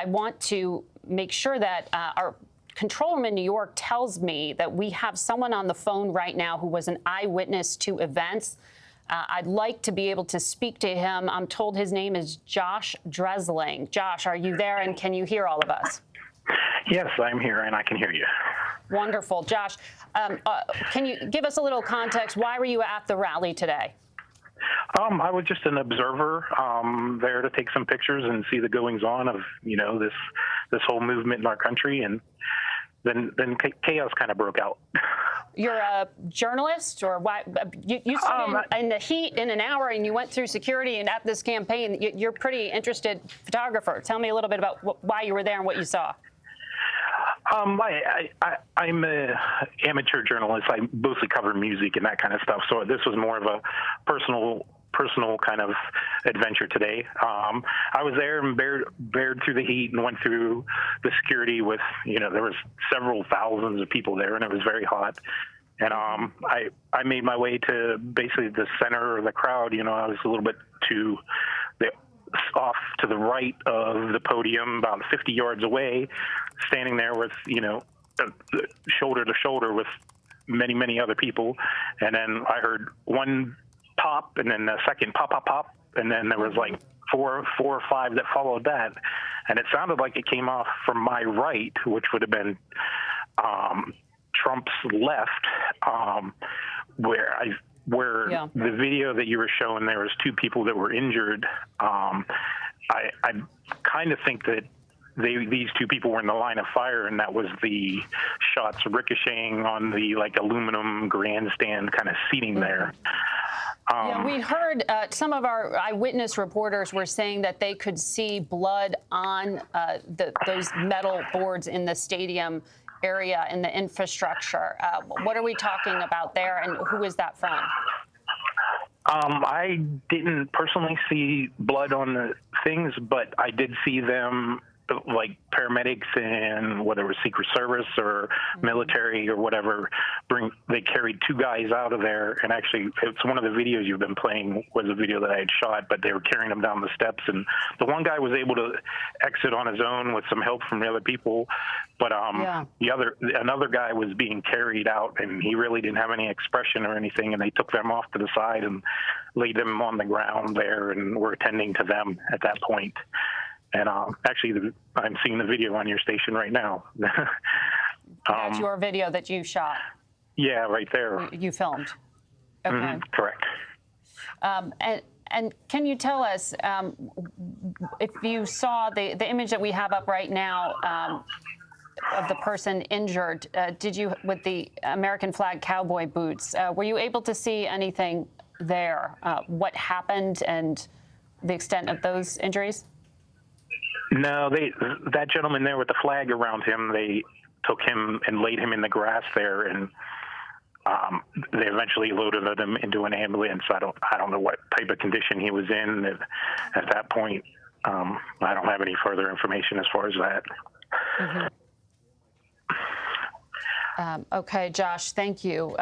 I want to make sure that our control room in New York tells me that we have someone on the phone right now who was an eyewitness to events. I'd like to be able to speak to him. I'm told his name is Josh Drespling. Josh, are you there, and can you hear all of us? Yes, I'm here, and I can hear you. Wonderful. Josh, can you give us a little context? Why were you at the rally today? I was just an observer there to take some pictures and see the goings-on of, this whole movement in our country, and then chaos kind of broke out. You're a journalist, or why? You stood in the heat in an hour, and you went through security and at this campaign. You're a pretty interested photographer. Tell me a little bit about why you were there and what you saw. I'm an amateur journalist. I mostly cover music and that kind of stuff. So this was more of a personal kind of adventure today. I was there and bared through the heat and went through the security with, there was several thousands of people there, and it was very hot. And I made my way to basically the center of the crowd. I was a little bit off to the right of the podium, about 50 yards away, standing there with, shoulder to shoulder with many, many other people. And then I heard one pop, and then a second pop, pop, pop. And then there was like four or five that followed that. And it sounded like it came off from my right, which would have been Trump's left, where the video that you were showing, there was two people that were injured. I kind of think that these two people were in the line of fire, and that was the shots ricocheting on the aluminum grandstand kind of seating there. We heard some of our eyewitness reporters were saying that they could see blood on those metal boards in the stadium area in the infrastructure. What are we talking about there, and who is that from? I didn't personally see blood on the things, but I did see them, like paramedics and whether it was Secret Service or military or whatever, they carried two guys out of there. And actually, it's one of the videos you've been playing was a video that I had shot, but they were carrying them down the steps. And the one guy was able to exit on his own with some help from the other people. But another guy was being carried out, and he really didn't have any expression or anything. And they took them off to the side and laid them on the ground there, and were attending to them at that point. And actually, I'm seeing the video on your station right now. That's your video that you shot? Yeah, right there. You filmed? Okay. Correct. And can you tell us if you saw the image that we have up right now of the person injured, did you, with the American flag cowboy boots, were you able to see anything there? What happened and the extent of those injuries? No, that gentleman there with the flag around him, they took him and laid him in the grass there, and they eventually loaded him into an ambulance. I don't know what type of condition he was in at that point. I don't have any further information as far as that. Okay, Josh, thank you.